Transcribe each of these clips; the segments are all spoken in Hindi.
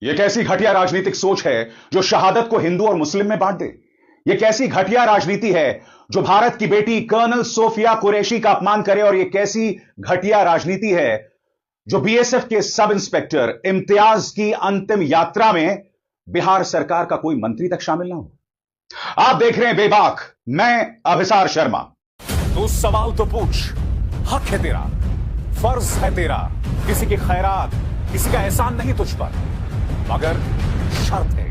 यह कैसी घटिया राजनीतिक सोच है जो शहादत को हिंदू और मुस्लिम में बांट दे। यह कैसी घटिया राजनीति है जो भारत की बेटी कर्नल सोफिया कुरैशी का अपमान करे। और यह कैसी घटिया राजनीति है जो बीएसएफ के सब इंस्पेक्टर इम्तियाज की अंतिम यात्रा में बिहार सरकार का कोई मंत्री तक शामिल ना हो। आप देख रहे हैं बेबाक, मैं अभिसार शर्मा। तू सवाल तो पूछ, हक है तेरा, फर्ज है तेरा, किसी की खैरात, किसी का एहसान नहीं तुझ पर, मगर शर्त है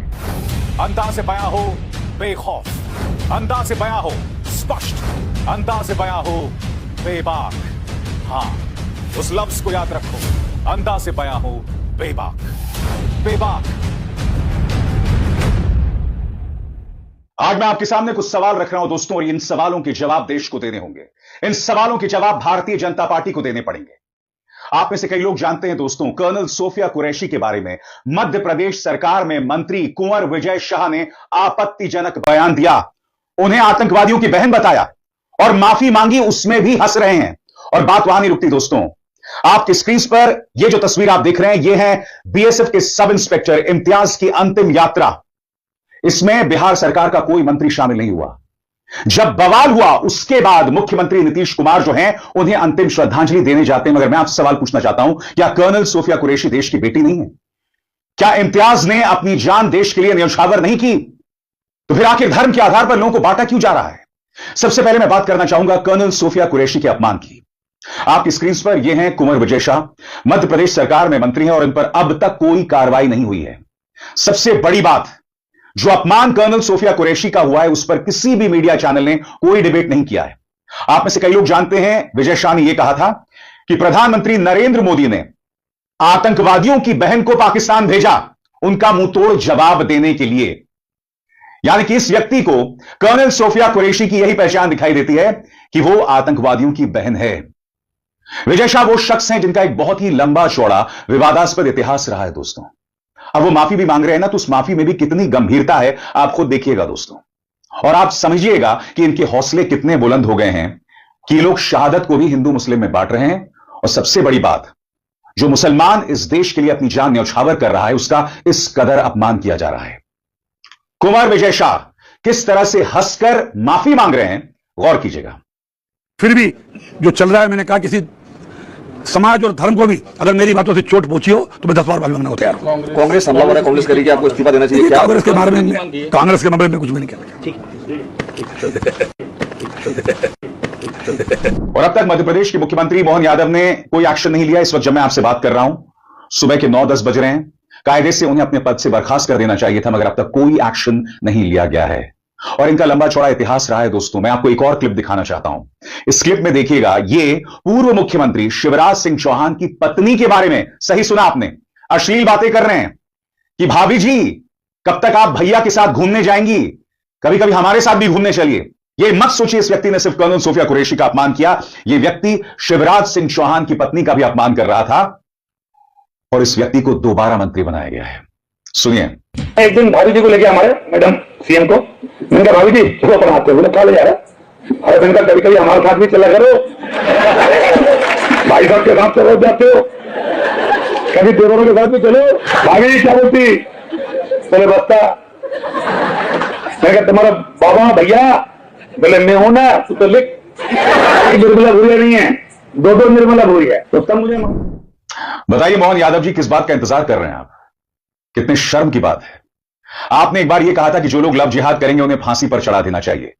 अंदाज़े बयां हो बेखौफ, अंदाज़े बयां हो स्पष्ट, अंदाज़े बयां हो बेबाक। हां, उस लफ्ज को याद रखो, अंदाज़े बयां हो बेबाक। बेबाक। आज मैं आपके सामने कुछ सवाल रख रहा हूं दोस्तों, और इन सवालों के जवाब देश को देने होंगे। इन सवालों के जवाब भारतीय जनता पार्टी को देने पड़ेंगे। आप में से कई लोग जानते हैं दोस्तों, कर्नल सोफिया कुरैशी के बारे में मध्य प्रदेश सरकार में मंत्री कुंवर विजय शाह ने आपत्तिजनक बयान दिया, उन्हें आतंकवादियों की बहन बताया और माफी मांगी। उसमें भी हंस रहे हैं। और बात वहां नहीं रुकती दोस्तों। आपकी स्क्रीन पर यह जो तस्वीर आप देख रहे हैं, यह है बीएसएफ के सब इंस्पेक्टर इम्तियाज की अंतिम यात्रा। इसमें बिहार सरकार का कोई मंत्री शामिल नहीं हुआ। जब बवाल हुआ उसके बाद मुख्यमंत्री नीतीश कुमार जो हैं, उन्हें अंतिम श्रद्धांजलि देने जाते हैं। मगर मैं आपसे सवाल पूछना चाहता हूं, क्या कर्नल सोफिया कुरैशी देश की बेटी नहीं है? क्या इम्तियाज ने अपनी जान देश के लिए न्यौछावर नहीं की? तो फिर आखिर धर्म के आधार पर लोगों को बांटा क्यों जा रहा है? सबसे पहले मैं बात करना चाहूंगा कर्नल सोफिया कुरैशी के अपमान की। आपकी स्क्रीन पर यह है कुंवर विजय शाह, मध्य प्रदेश सरकार में मंत्री हैं और इन पर अब तक कोई कार्रवाई नहीं हुई है। सबसे बड़ी बात, जो अपमान कर्नल सोफिया कुरैशी का हुआ है, उस पर किसी भी मीडिया चैनल ने कोई डिबेट नहीं किया है। आप में से कई लोग जानते हैं, विजय शाह ने यह कहा था कि प्रधानमंत्री नरेंद्र मोदी ने आतंकवादियों की बहन को पाकिस्तान भेजा उनका मुंहतोड़ जवाब देने के लिए। यानी कि इस व्यक्ति को, कर्नल सोफिया कुरैशी की यही पहचान दिखाई देती है कि वो आतंकवादियों की बहन है। विजय शाह वो शख्स हैं जिनका एक बहुत ही लंबा चौड़ा विवादास्पद इतिहास रहा है दोस्तों। अब वो माफी भी मांग रहे हैं ना, तो उस माफी में भी कितनी गंभीरता है आप खुद देखिएगा दोस्तों। और आप समझिएगा कि इनके हौसले कितने बुलंद हो गए हैं कि ये लोग शहादत को भी हिंदू मुस्लिम में बांट रहे हैं। और सबसे बड़ी बात, जो मुसलमान इस देश के लिए अपनी जान न्यौछावर कर रहा है, उसका इस कदर अपमान किया जा रहा है। कुंवर विजय शाह किस तरह से हंसकर माफी मांग रहे हैं, गौर कीजिएगा। फिर भी जो चल रहा है, मैंने कहा किसी समाज और धर्म को भी अगर मेरी बातों से चोट पहुंची हो तो मैं 10 बार माफी मांगने को तैयार हूं। कांग्रेस हमला वाला कांग्रेस करेगी, आपको इस्तीफा देना चाहिए क्या? कांग्रेस के बारे में कुछ भी नहीं कहना। ठीक। और अब तक मध्य प्रदेश के मुख्यमंत्री मोहन यादव ने कोई एक्शन नहीं लिया। इस वक्त जब मैं आपसे बात कर रहा हूं, सुबह के 9-10 बज रहे हैं। कायदे से उन्हें अपने पद से बर्खास्त कर देना चाहिए था, मगर अब तक कोई एक्शन नहीं लिया गया है। और इनका लंबा चौड़ा इतिहास रहा है दोस्तों। मैं आपको एक और क्लिप दिखाना चाहता हूं। इस क्लिप में देखिएगा, ये पूर्व मुख्यमंत्री शिवराज सिंह चौहान की पत्नी के बारे में, सही सुना आपने, अश्लील बातें कर रहे हैं कि भाभी जी कब तक आप भैया के साथ घूमने जाएंगी, कभी कभी हमारे साथ भी घूमने चलिए। ये मत सोचिए इस व्यक्ति ने सिर्फ कर्नल सोफिया कुरैशी का अपमान किया, ये व्यक्ति शिवराज सिंह चौहान की पत्नी का भी अपमान कर रहा था। और इस व्यक्ति को दोबारा मंत्री बनाया गया है। सुनिए। एक दिन भाभी जी को लेके हमारे मैडम सीएम को, मैंने कहा भाभी जी चलो पढ़ाते बोले कहा ले जा रहा। अरे मैंने कहा कभी कभी हमारे साथ भी चला करो, भाई साहब के साथ तो रोज जाते हो, कभी देवरों के साथ भी चलो। भाभी जी क्या बोलती, बोले बस्ता। मैंने कहा तुम्हारा बाबा भैया, बोले मैं हूं ना, तो लिख निर्मला भूरिया नहीं है, दो निर्मला भूरिया है। तो तब मुझे बताइए मोहन यादव जी, किस बात का इंतजार कर रहे हैं आप? कितने शर्म की बात है। आपने एक बार यह कहा था कि जो लोग लव जिहाद करेंगे उन्हें फांसी पर चढ़ा देना चाहिए,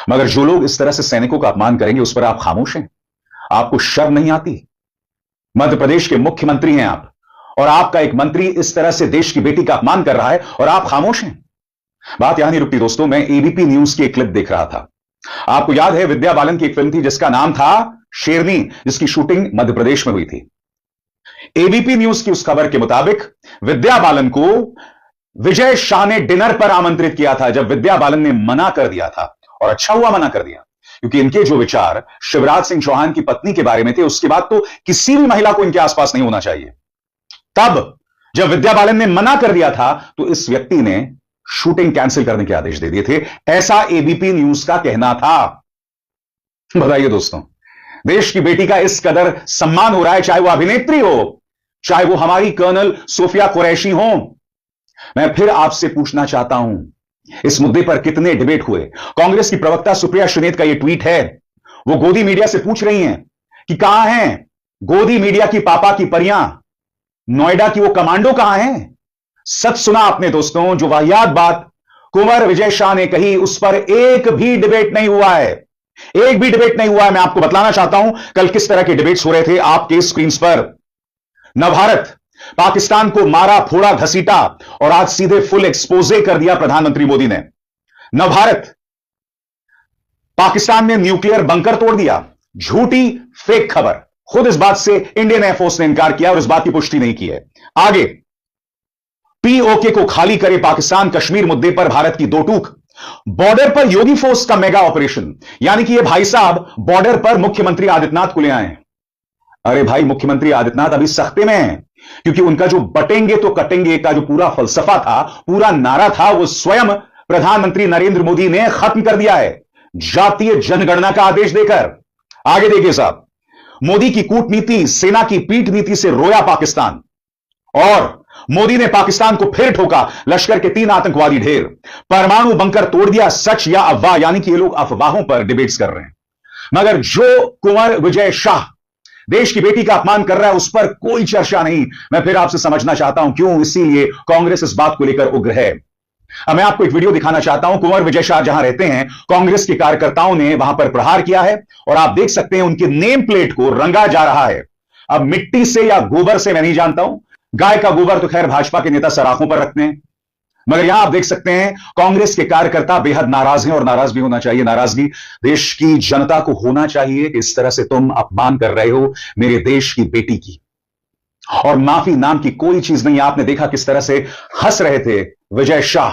मगर जो लोग इस तरह से सैनिकों का अपमान करेंगे उस पर आप खामोश हैं। आपको शर्म नहीं आती? मध्य प्रदेश के मुख्यमंत्री हैं आप, और आपका एक मंत्री इस तरह से देश की बेटी का अपमान कर रहा है और आप खामोश हैं। बात यहां नहीं रुकती दोस्तों। मैं एबीपी न्यूज की एक क्लिप देख रहा था। आपको याद है, विद्या बालन की एक फिल्म थी जिसका नाम था शेरनी, जिसकी शूटिंग मध्य प्रदेश में हुई थी। एबीपी न्यूज की उस खबर के मुताबिक विद्या बालन को विजय शाह ने डिनर पर आमंत्रित किया था। जब विद्या बालन ने मना कर दिया था, और अच्छा हुआ मना कर दिया, क्योंकि इनके जो विचार शिवराज सिंह चौहान की पत्नी के बारे में थे, उसके बाद तो किसी भी महिला को इनके आसपास नहीं होना चाहिए। तब जब विद्या बालन ने मना कर दिया था, तो इस व्यक्ति ने शूटिंग कैंसिल करने के आदेश दे दिए थे। ऐसा एबीपी न्यूज का कहना था। बताइए दोस्तों, देश की बेटी का इस कदर सम्मान हो रहा है, चाहे वो अभिनेत्री हो, चाहे वो हमारी कर्नल सोफिया कुरैशी हो। मैं फिर आपसे पूछना चाहता हूं, इस मुद्दे पर कितने डिबेट हुए? कांग्रेस की प्रवक्ता सुप्रिया श्रीनेत का यह ट्वीट है, वो गोदी मीडिया से पूछ रही हैं कि कहां हैं गोदी मीडिया की पापा की परियां, नोएडा की वो कमांडो कहां हैं? सच सुना आपने दोस्तों, जो वाहियात बात कुंवर विजय शाह ने कही उस पर एक भी डिबेट नहीं हुआ है, एक भी डिबेट नहीं हुआ है। मैं आपको बतलाना चाहता हूं कल किस तरह के डिबेट्स हो रहे थे आपके स्क्रीन पर। न भारत पाकिस्तान को मारा, फोड़ा, घसीटा और आज सीधे फुल एक्सपोजे कर दिया प्रधानमंत्री मोदी ने। न भारत पाकिस्तान ने न्यूक्लियर बंकर तोड़ दिया, झूठी फेक खबर। खुद इस बात से इंडियन एयरफोर्स ने इनकार किया और इस बात की पुष्टि नहीं की है। आगे, पीओके को खाली करे पाकिस्तान, कश्मीर मुद्दे पर भारत की दो टूक। बॉर्डर पर योगी फोर्स का मेगा ऑपरेशन, यानी कि ये भाई साहब बॉर्डर पर मुख्यमंत्री आदित्यनाथ को ले आए। अरे भाई, मुख्यमंत्री आदित्यनाथ अभी सख्ते में हैं, क्योंकि उनका जो बटेंगे तो कटेंगे का जो पूरा फलसफा था, पूरा नारा था, वो स्वयं प्रधानमंत्री नरेंद्र मोदी ने खत्म कर दिया है जातीय जनगणना का आदेश देकर। आगे देखिए साहब, मोदी की कूटनीति, सेना की पीठ नीति से रोया पाकिस्तान और मोदी ने पाकिस्तान को फिर ठोका, लश्कर के 3 आतंकवादी ढेर, परमाणु बंकर तोड़ दिया, सच या अफवाह? यानी कि ये लोग अफवाहों पर डिबेट्स कर रहे हैं, मगर जो कुंवर विजय शाह देश की बेटी का अपमान कर रहा है उस पर कोई चर्चा नहीं। मैं फिर आपसे समझना चाहता हूं क्यों, इसीलिए कांग्रेस इस बात को लेकर उग्र है। अब मैं आपको एक वीडियो दिखाना चाहता हूं। कुंवर विजय शाह जहां रहते हैं, कांग्रेस के कार्यकर्ताओं ने वहां पर प्रहार किया है और आप देख सकते हैं उनके नेम प्लेट को रंगा जा रहा है। अब मिट्टी से या गोबर से मैं नहीं जानता हूं, गाय का गोबर तो खैर भाजपा के नेता सराखों पर रखते हैं, मगर यहां आप देख सकते हैं कांग्रेस के कार्यकर्ता बेहद नाराज हैं और नाराज भी होना चाहिए। नाराजगी देश की जनता को होना चाहिए कि इस तरह से तुम अपमान कर रहे हो मेरे देश की बेटी की, और माफी नाम की कोई चीज नहीं। आपने देखा किस तरह से हंस रहे थे विजय शाह।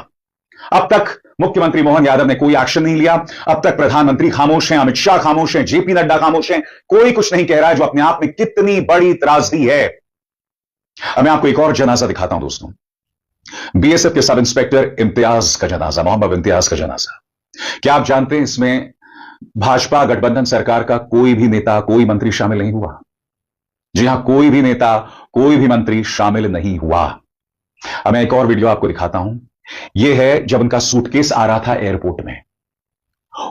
अब तक मुख्यमंत्री मोहन यादव ने कोई एक्शन नहीं लिया, अब तक प्रधानमंत्री खामोश हैं, अमित शाह खामोश हैं, जेपी नड्डा खामोश हैं, कोई कुछ नहीं कह रहा है, जो अपने आप में कितनी बड़ी त्रासदी है। अब मैं आपको एक और जनाजा दिखाता हूं दोस्तों, बीएसएफ के सब इंस्पेक्टर इम्तियाज का जनाजा, मोहम्मद इम्तियाज का जनाजा। क्या आप जानते हैं इसमें भाजपा गठबंधन सरकार का कोई भी नेता, कोई मंत्री शामिल नहीं हुआ? जी हां, कोई भी नेता, कोई भी मंत्री शामिल नहीं हुआ। अब मैं एक और वीडियो आपको दिखाता हूं। यह है जब उनका सूटकेस आ रहा था एयरपोर्ट में,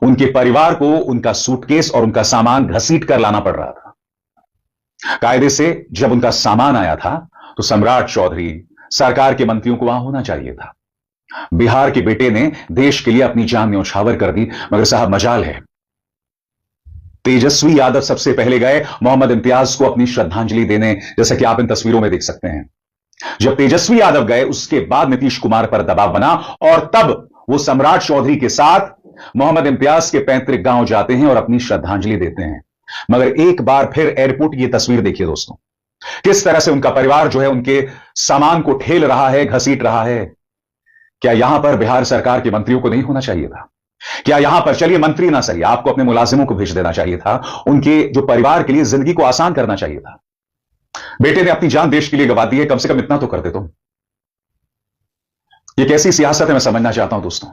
उनके परिवार को उनका सूटकेस और उनका सामान घसीट कर लाना पड़ रहा था। कायदे से जब उनका सामान आया था तो सम्राट चौधरी, सरकार के मंत्रियों को वहां होना चाहिए था। बिहार के बेटे ने देश के लिए अपनी जान न्यौछावर कर दी, मगर साहब मजाल है तेजस्वी यादव सबसे पहले गए मोहम्मद इम्तियाज को अपनी श्रद्धांजलि देने, जैसा कि आप इन तस्वीरों में देख सकते हैं। जब तेजस्वी यादव गए उसके बाद नीतीश कुमार पर दबाव बना और तब वो सम्राट चौधरी के साथ मोहम्मद इम्तियाज के पैतृक गांव जाते हैं और अपनी श्रद्धांजलि देते हैं। मगर एक बार फिर एयरपोर्ट की तस्वीर देखिए दोस्तों, किस तरह से उनका परिवार जो है उनके सामान को ठेल रहा है, घसीट रहा है। क्या यहां पर बिहार सरकार के मंत्रियों को नहीं होना चाहिए था? क्या यहां पर, चलिए मंत्री ना सही, आपको अपने मुलाजिमों को भेज देना चाहिए था, उनके जो परिवार के लिए जिंदगी को आसान करना चाहिए था। बेटे ने अपनी जान देश के लिए गंवा दी है, कम से कम इतना तो कर दे तुम। ये कैसी सियासत है मैं समझना चाहता हूं दोस्तों।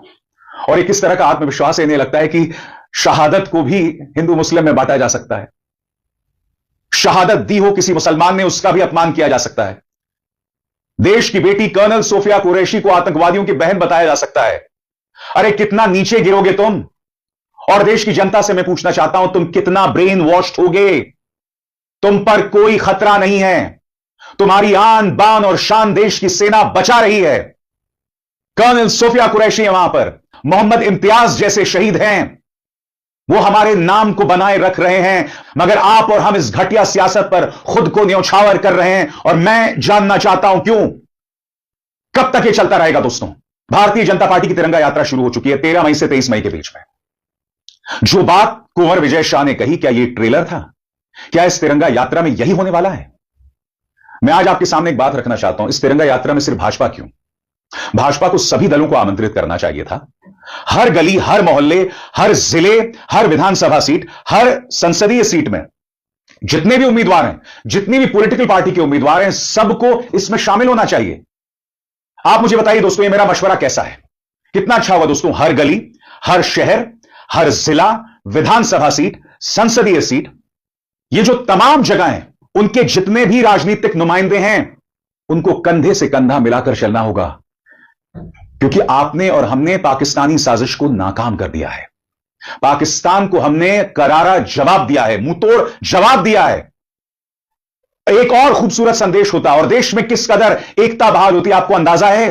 और एक किस तरह का आत्मविश्वास है, इन्हें लगता है कि शहादत को भी हिंदू मुस्लिम में बांटा जा सकता है, शहादत दी हो किसी मुसलमान ने उसका भी अपमान किया जा सकता है, देश की बेटी कर्नल सोफिया कुरैशी को आतंकवादियों की बहन बताया जा सकता है। अरे कितना नीचे गिरोगे तुम? और देश की जनता से मैं पूछना चाहता हूं, तुम कितना ब्रेन वॉश्ड होगे? तुम पर कोई खतरा नहीं है, तुम्हारी आन बान और शान देश की सेना बचा रही है। कर्नल सोफिया कुरैशी है वहां पर, मोहम्मद इम्तियाज जैसे शहीद हैं, वो हमारे नाम को बनाए रख रहे हैं, मगर आप और हम इस घटिया सियासत पर खुद को न्यौछावर कर रहे हैं। और मैं जानना चाहता हूं क्यों, कब तक ये चलता रहेगा दोस्तों? भारतीय जनता पार्टी की तिरंगा यात्रा शुरू हो चुकी है 13 मई से 23 मई के बीच में। जो बात कुंवर विजय शाह ने कही, क्या यह ट्रेलर था? क्या इस तिरंगा यात्रा में यही होने वाला है? मैं आज आपके सामने एक बात रखना चाहता हूं, इस तिरंगा यात्रा में सिर्फ भाजपा क्यों, भाजपा को सभी दलों को आमंत्रित करना चाहिए था। हर गली, हर मोहल्ले, हर जिले, हर विधानसभा सीट, हर संसदीय सीट में जितने भी उम्मीदवार हैं, जितनी भी पॉलिटिकल पार्टी के उम्मीदवार हैं, सबको इसमें शामिल होना चाहिए। आप मुझे बताइए दोस्तों, ये मेरा मशवरा कैसा है? कितना अच्छा हुआ दोस्तों? हर गली, हर शहर, हर जिला, विधानसभा सीट, संसदीय सीट, ये जो तमाम जगह हैं, उनके जितने भी राजनीतिक नुमाइंदे हैं, उनको कंधे से कंधा मिलाकर चलना होगा। क्योंकि आपने और हमने पाकिस्तानी साजिश को नाकाम कर दिया है। पाकिस्तान को हमने करारा जवाब दिया है, मुंहतोड़ जवाब दिया है। एक और खूबसूरत संदेश होता और देश में किस कदर एकता बहाल होती आपको अंदाजा है।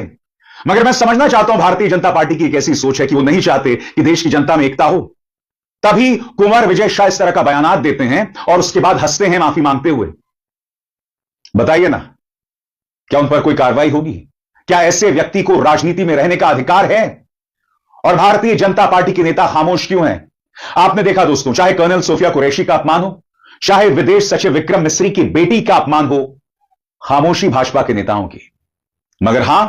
मगर मैं समझना चाहता हूं भारतीय जनता पार्टी की एक ऐसी सोच है कि वो नहीं चाहते कि देश की जनता में एकता हो। तभी कुंवर विजय शाह इस तरह का बयानात देते हैं और उसके बाद हंसते हैं माफी मांगते हुए। बताइए ना, क्या उन पर कोई कार्रवाई होगी? क्या ऐसे व्यक्ति को राजनीति में रहने का अधिकार है? और भारतीय जनता पार्टी के नेता खामोश क्यों हैं? आपने देखा दोस्तों, चाहे कर्नल सोफिया कुरैशी का अपमान हो, चाहे विदेश सचिव विक्रम मिस्री की बेटी का अपमान हो, खामोशी भाजपा के नेताओं की। मगर हां,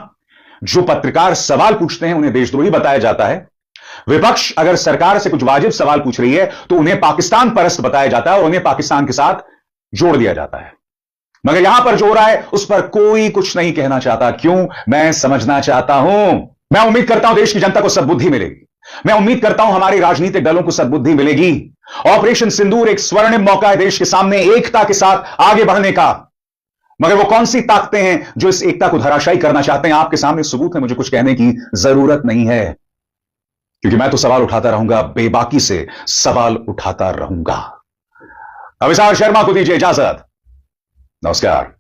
जो पत्रकार सवाल पूछते हैं उन्हें देशद्रोही बताया जाता है। विपक्ष अगर सरकार से कुछ वाजिब सवाल पूछ रही है तो उन्हें पाकिस्तान परस्त बताया जाता है और उन्हें पाकिस्तान के साथ जोड़ दिया जाता है। मगर यहां पर जो हो रहा है उस पर कोई कुछ नहीं कहना चाहता। क्यों? मैं समझना चाहता हूं। मैं उम्मीद करता हूं देश की जनता को सद्बुद्धि मिलेगी। मैं उम्मीद करता हूं हमारे राजनीतिक दलों को सद्बुद्धि मिलेगी। ऑपरेशन सिंदूर एक स्वर्णिम मौका है देश के सामने एकता के साथ आगे बढ़ने का। मगर वो कौन सी ताकतें हैं जो इस एकता को धराशायी करना चाहते हैं? आपके सामने सबूत है, मुझे कुछ कहने की जरूरत नहीं है, क्योंकि मैं तो सवाल उठाता रहूंगा, बेबाकी से सवाल उठाता रहूंगा। अभिसार शर्मा को दीजिए इजाजत। नमस्कार।